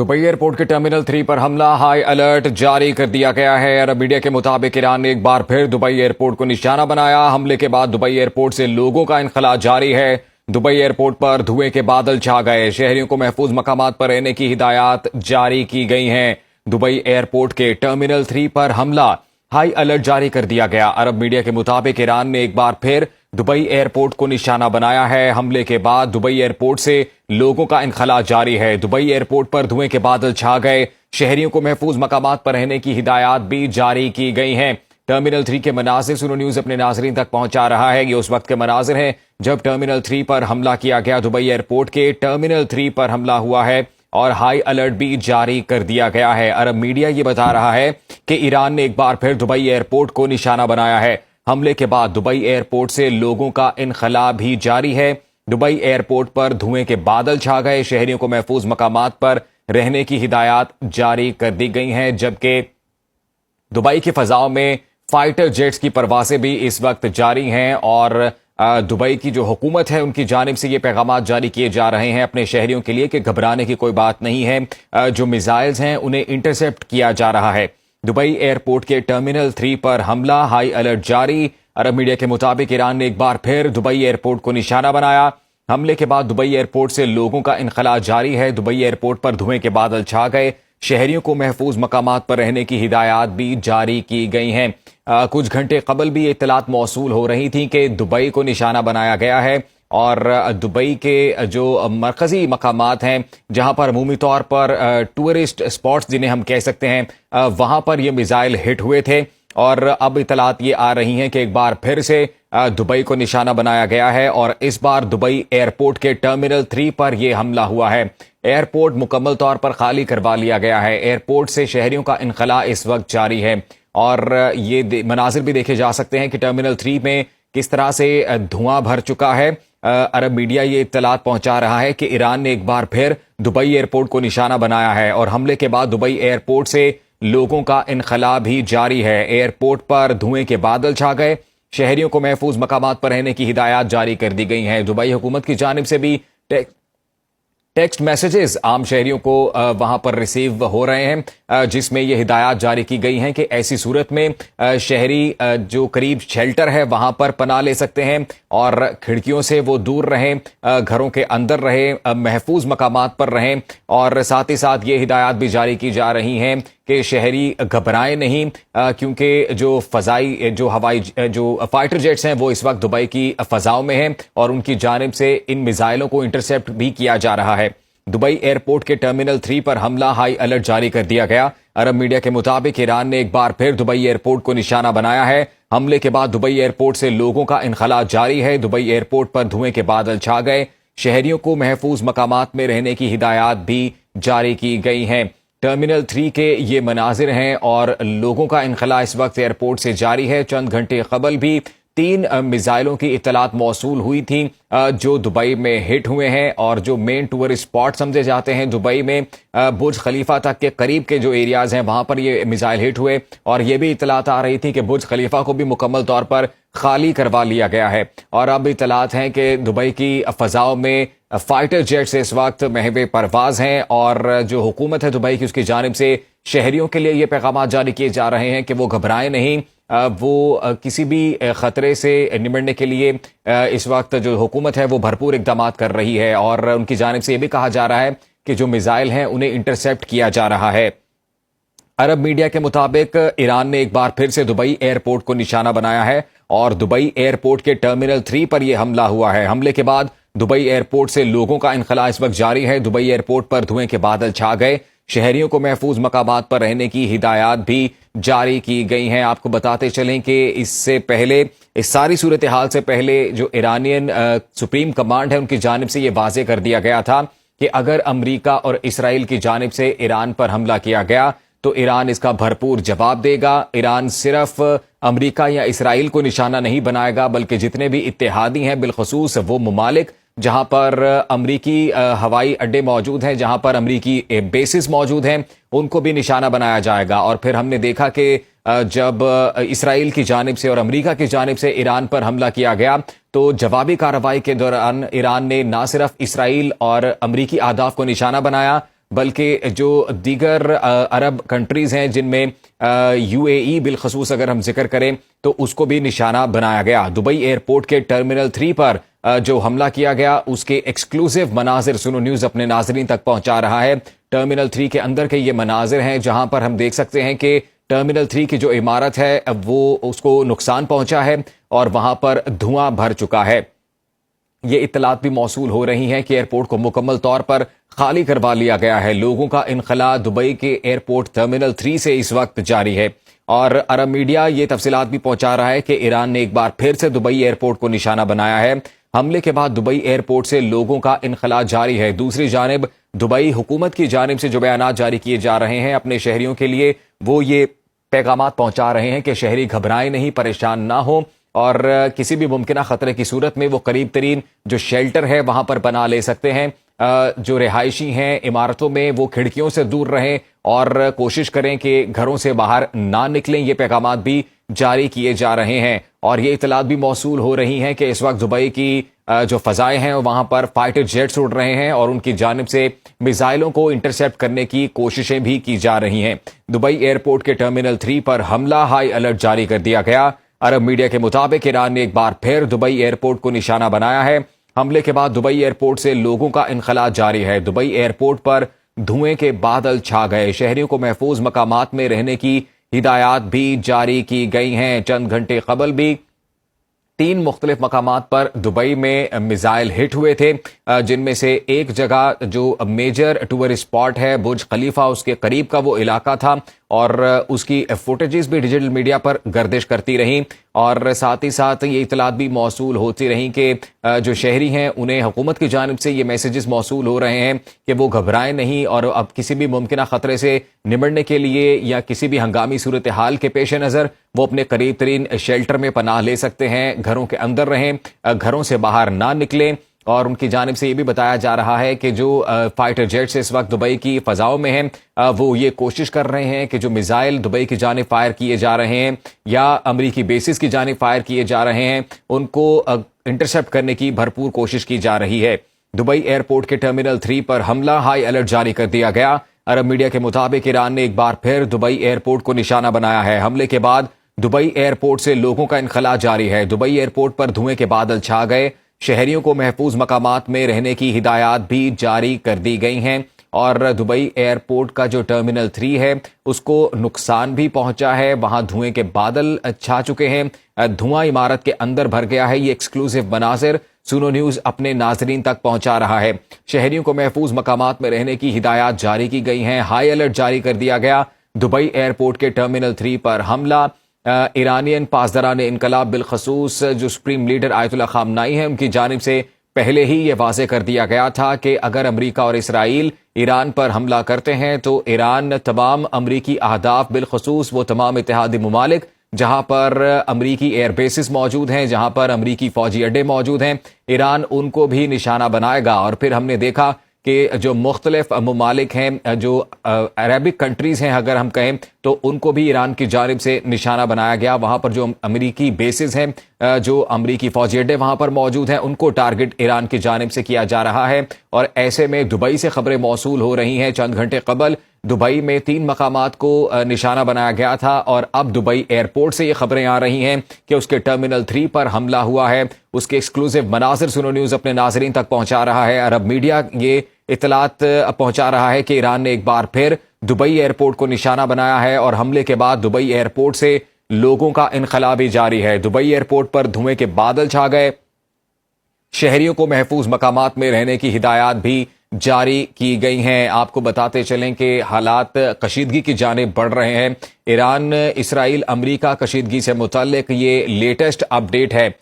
Dubai airport के terminal 3 पर हमला, हाई अलर्ट जारी कर दिया गया है। अरब मीडिया के मुताबिक ईरान ने एक बार फिर दुबई एयरपोर्ट को निशाना बनाया। हमले के बाद दुबई एयरपोर्ट से लोगों का इनखला जारी है। दुबई एयरपोर्ट पर धुएं के बादल छा गए। शहरियों को महफूज मकामात पर रहने की हिदायत जारी की गई हैं। दुबई एयरपोर्ट के टर्मिनल 3 पर हमला, हाई अलर्ट जारी कर दिया गया। अरब मीडिया के मुताबिक ईरान ने एक बार फिर दुबई एयरपोर्ट को निशाना बनाया है। हमले के बाद दुबई एयरपोर्ट से लोगों का इनखला जारी है। दुबई एयरपोर्ट पर धुएं के बादल छा गए। शहरियों को महफूज मकामात पर रहने की हिदायत भी जारी की गई हैं। टर्मिनल 3 के मनाजिर सुनो न्यूज अपने नाजरीन तक पहुंचा रहा है। ये उस वक्त के मनाजिर हैं जब टर्मिनल 3 पर हमला किया गया। दुबई एयरपोर्ट के टर्मिनल 3 पर हमला हुआ है और हाई अलर्ट भी जारी कर दिया गया है। अरब मीडिया ये बता रहा है कि ईरान ने एक बार फिर दुबई एयरपोर्ट को निशाना बनाया है। हमले के बाद दुबई एयरपोर्ट से लोगों का इनखला भी जारी है। दुबई एयरपोर्ट पर धुएं के बादल छा गए। शहरियों को महफूज मकामात पर रहने की हिदायत जारी कर दी गई हैं, जबकि दुबई की फजाओं में फाइटर जेट्स की परवाजें भी इस वक्त जारी हैं और दुबई की जो हुकूमत है उनकी जानिब से ये पैगामात जारी किए जा रहे हैं अपने शहरियों के लिए कि घबराने की कोई बात नहीं है। जो मिसाइल्स हैं उन्हें इंटरसेप्ट किया जा रहा है। दुबई एयरपोर्ट के टर्मिनल 3 पर हमला, हाई अलर्ट जारी। अरब मीडिया के मुताबिक ईरान ने एक बार फिर दुबई एयरपोर्ट को निशाना बनाया। हमले के बाद दुबई एयरपोर्ट से लोगों का इनखला जारी है। दुबई एयरपोर्ट पर धुएं के बादल छा गए। शहरियों को महफूज मकामात पर रहने की हिदायत भी जारी की गई हैं। कुछ घंटे कबल भी इत्तलात मौसूल हो रही थी कि दुबई को निशाना बनाया गया है और दुबई के जो मरकजी मकामात हैं जहां पर अमूमी तौर पर टूरिस्ट स्पॉट्स जिन्हें हम कह सकते हैं वहां पर ये मिसाइल हिट हुए थे और अब इत्तलात ये आ रही हैं कि एक बार फिर से दुबई को निशाना बनाया गया है और इस बार दुबई एयरपोर्ट के टर्मिनल 3 पर यह हमला हुआ है। एयरपोर्ट मुकम्मल तौर पर खाली करवा लिया गया है। एयरपोर्ट से शहरियों का इनखला इस वक्त जारी है और ये मनाजिर भी देखे जा सकते हैं कि टर्मिनल 3 में किस तरह से धुआं भर चुका है। अरब मीडिया ये इत्तलात पहुंचा रहा है कि ईरान ने एक बार फिर दुबई एयरपोर्ट को निशाना बनाया है और हमले के बाद दुबई एयरपोर्ट से लोगों का इनखला भी जारी है। एयरपोर्ट पर धुएं के बादल छा गए। शहरियों को महफूज मकामात पर रहने की हिदायत जारी कर दी गई हैं। दुबई हुकूमत की जानिब से भी टेक्स्ट मैसेजेस आम शहरियों को वहां पर रिसीव हो रहे हैं जिसमें यह हिदायत जारी की गई हैं कि ऐसी सूरत में शहरी जो करीब शेल्टर है वहां पर पनाह ले सकते हैं और खिड़कियों से वो दूर रहें, घरों के अंदर रहें, महफूज मकामात पर रहें और साथ ही साथ ये हिदायत भी जारी की जा रही हैं कि शहरी घबराएं नहीं क्योंकि जो हवाई जो फाइटर जेट्स हैं वो इस वक्त दुबई की फजाओं में हैं और उनकी जानिब से इन मिसाइलों को इंटरसेप्ट भी किया जा रहा है। दुबई एयरपोर्ट के टर्मिनल 3 पर हमला, हाई अलर्ट जारी कर दिया गया। अरब मीडिया के मुताबिक ईरान ने एक बार फिर दुबई एयरपोर्ट को निशाना बनाया है। हमले के बाद दुबई एयरपोर्ट से लोगों का इनखला जारी है। दुबई एयरपोर्ट पर धुएं के बादल छा गए। शहरियों को महफूज मकामात में रहने की हिदायत भी जारी की गई हैं। टर्मिनल 3 के ये मनाजिर हैं और लोगों का इनखला इस वक्त एयरपोर्ट से जारी है। चंद घंटे कबल भी 3 मिसाइलों की इत्तलात मौसूल हुई थी जो दुबई में हिट हुए हैं और जो मेन टूरिस्ट स्पॉट समझे जाते हैं दुबई में बुर्ज खलीफा तक के करीब के जो एरियाज हैं वहां पर ये मिसाइल हिट हुए और ये भी इत्तलात आ रही थी कि बुर्ज खलीफा को भी मुकम्मल तौर पर खाली करवा लिया गया है। और अब इत्तलात हैं कि दुबई की फजाओं में फाइटर जेट्स इस वक्त महवे परवाज हैं और जो हुकूमत है दुबई की उसकी जानिब से शहरियों के लिए ये पैगाम जारी किए जा रहे हैं कि वो घबराएं नहीं, वो किसी भी खतरे से निमटने के लिए इस वक्त जो हुकूमत है वो भरपूर इकदाम कर रही है और उनकी जानिब से ये भी कहा जा रहा है कि जो मिसाइल हैं उन्हें इंटरसेप्ट किया जा रहा है। अरब मीडिया के मुताबिक ईरान ने एक बार फिर से दुबई एयरपोर्ट को निशाना बनाया है और दुबई एयरपोर्ट के टर्मिनल 3 पर यह हमला हुआ है। हमले के बाद दुबई एयरपोर्ट से लोगों का इनखला इस वक्त जारी है। दुबई एयरपोर्ट पर धुएं के बादल छा गए। शहरियों को महफूज मकामात पर रहने की हिदायत भी जारी की गई हैं। आपको बताते चलें कि इससे पहले, इस सारी सूरत हाल से पहले जो ईरानियन सुप्रीम कमांड है उनकी जानिब से ये वाजे कर दिया गया था कि अगर अमरीका और इसराइल की जानिब से ईरान पर हमला किया गया तो ईरान इसका भरपूर जवाब देगा। ईरान सिर्फ अमरीका या इसराइल को निशाना नहीं बनाएगा बल्कि जितने भी इत्तेहादी हैं, बिलखसूस वो ममालिक जहां पर अमरीकी हवाई अड्डे मौजूद हैं, जहां पर अमरीकी बेसिस मौजूद हैं, उनको भी निशाना बनाया जाएगा। और फिर हमने देखा कि जब इसराइल की जानिब से और अमरीका की जानिब से ईरान पर हमला किया गया तो जवाबी कार्रवाई के दौरान ईरान ने न सिर्फ इसराइल और अमरीकी अहदाफ को निशाना बनाया बल्कि जो दीगर अरब कंट्रीज़ हैं जिनमें UAE बिलखसूस अगर हम जिक्र करें तो उसको भी निशाना बनाया गया। दुबई एयरपोर्ट के टर्मिनल 3 पर जो हमला किया गया उसके एक्सक्लूसिव मनाजिर सुनो न्यूज़ अपने नाजरीन तक पहुंचा रहा है। टर्मिनल 3 के अंदर के ये मनाजिर हैं जहां पर हम देख सकते हैं कि टर्मिनल 3 की जो इमारत है वो उसको नुकसान पहुंचा है और वहां पर धुआं भर चुका है। ये इत्तलात भी मौसूल हो रही हैं कि एयरपोर्ट को मुकम्मल तौर पर खाली करवा लिया गया है। लोगों का इनखला दुबई के एयरपोर्ट टर्मिनल 3 से इस वक्त जारी है और अरब मीडिया ये तफसीलात भी पहुंचा रहा है कि ईरान ने एक बार फिर से दुबई एयरपोर्ट को निशाना बनाया है। हमले के बाद दुबई एयरपोर्ट से लोगों का इनखला जारी है। दूसरी जानिब दुबई हुकूमत की जानिब से जो बयानात जारी किए जा रहे हैं अपने शहरियों के लिए, वो ये पैगामात पहुंचा रहे हैं कि शहरी घबराएं नहीं, परेशान ना हो और किसी भी मुमकिन खतरे की सूरत में वो करीब तरीन जो शेल्टर है वहां पर बना ले सकते हैं। जो रिहायशी हैं इमारतों में वो खिड़कियों से दूर रहें और कोशिश करें कि घरों से बाहर ना निकलें। ये पैगामात भी जारी किए जा रहे हैं और ये इतलात भी मौसूल हो रही हैं कि इस वक्त दुबई की जो फ़ज़ाएं हैं वहां पर फाइटर जेट्स उड़ रहे हैं और उनकी जानिब से मिसाइलों को इंटरसेप्ट करने की कोशिशें भी की जा रही हैं। दुबई एयरपोर्ट के टर्मिनल 3 पर हमला, हाई अलर्ट जारी कर दिया गया। अरब मीडिया के मुताबिक ईरान ने एक बार फिर दुबई एयरपोर्ट को निशाना बनाया है। हमले के बाद दुबई एयरपोर्ट से लोगों का इनखला जारी है। दुबई एयरपोर्ट पर धुएं के बादल छा गए। शहरियों को महफूज मकामात में रहने की हिदायत भी जारी की गई हैं। चंद घंटे कबल भी 3 मुख्तलिफ मकामात पर दुबई में मिसाइल हिट हुए थे, जिनमें से एक जगह जो मेजर टूरिस्ट स्पॉट है बुर्ज खलीफा उसके करीब का वो इलाका था और उसकी फुटेजेस भी डिजिटल मीडिया पर गर्दिश करती रहीं और साथ ही साथ ये इतलात भी मौसूल होती रहीं कि जो शहरी हैं उन्हें हुकूमत की जानिब से ये मैसेजेस मौसूल हो रहे हैं कि वो घबराएं नहीं और अब किसी भी मुमकिन खतरे से निमटने के लिए या किसी भी हंगामी सूरत हाल के पेश नज़र वो अपने करीब तरीन शेल्टर में पनाह ले सकते हैं। घरों के अंदर रहें, घरों से बाहर ना निकलें और उनकी जानिब से ये भी बताया जा रहा है कि जो फाइटर जेट्स इस वक्त दुबई की फ़ज़ाओं में हैं वो ये कोशिश कर रहे हैं कि जो मिसाइल दुबई की जानिब फायर किए जा रहे हैं या अमरीकी बेसिस की जानिब फायर किए जा रहे हैं उनको इंटरसेप्ट करने की भरपूर कोशिश की जा रही है। दुबई एयरपोर्ट के टर्मिनल 3 पर हमला, हाई अलर्ट जारी कर दिया गया। अरब मीडिया के मुताबिक ईरान ने एक बार फिर दुबई एयरपोर्ट को निशाना बनाया है। हमले के बाद दुबई एयरपोर्ट से लोगों का इनखला जारी है। दुबई एयरपोर्ट पर धुएं के बादल छा गए। शहरियों को महफूज मकामात में रहने की हिदायत भी जारी कर दी गई हैं और दुबई एयरपोर्ट का जो टर्मिनल 3 है उसको नुकसान भी पहुंचा है। वहां धुएं के बादल छा चुके हैं, धुआं इमारत के अंदर भर गया है। ये एक्सक्लूसिव मनाजिर सुनो न्यूज़ अपने नाजरीन तक पहुंचा रहा है। शहरियों को महफूज मकामात में रहने की हिदायत जारी की गई हैं। हाई अलर्ट जारी कर दिया गया। दुबई एयरपोर्ट के टर्मिनल 3 पर हमला। ईरानियन पासदारान इनकलाब बिलखसूस जो सुप्रीम लीडर आयतुल्लाह खामनाई हैं उनकी जानिब से पहले ही ये वाज़े कर दिया गया था कि अगर अमरीका और इसराइल ईरान पर हमला करते हैं तो ईरान तमाम अमरीकी अहदाफ बिलखसूस वो तमाम इत्तेहादी मुमालिक जहां पर अमरीकी एयर बेसिस मौजूद हैं, जहां पर अमरीकी फौजी अड्डे मौजूद हैं, ईरान उनको भी निशाना बनाएगा। और फिर हमने देखा कि जो मुख्तलिफ ममालिक हैं, जो अरबिक कंट्रीज़ हैं अगर हम कहें तो उनको भी ईरान की जानिब से निशाना बनाया गया। वहाँ पर जो अमरीकी बेसिस हैं, जो अमरीकी फौजी अड्डे वहाँ पर मौजूद हैं, उनको टारगेट ईरान की जानिब से किया जा रहा है। और ऐसे में दुबई से खबरें मौसूल हो रही हैं। चंद घंटे कबल दुबई में 3 मकामात को निशाना बनाया गया था और अब दुबई एयरपोर्ट से ये खबरें आ रही हैं कि उसके टर्मिनल 3 पर हमला हुआ है। उसके एक्सक्लूसिव मनाजिर सुनो न्यूज़ अपने नाजरीन तक पहुंचा रहा है। अरब मीडिया ये इतलात पहुंचा रहा है कि ईरान ने एक बार फिर दुबई एयरपोर्ट को निशाना बनाया है और हमले के बाद दुबई एयरपोर्ट से लोगों का इनखला भी जारी है। दुबई एयरपोर्ट पर धुएं के बादल छा गए। शहरियों को महफूज मकामात में रहने की हिदायत भी जारी की गई हैं। आपको बताते चलें कि हालात कशीदगी की जानिब बढ़ रहे हैं। ईरान, इसराइल, अमरीका कशीदगी से मुतल्लिक ये लेटेस्ट अपडेट है।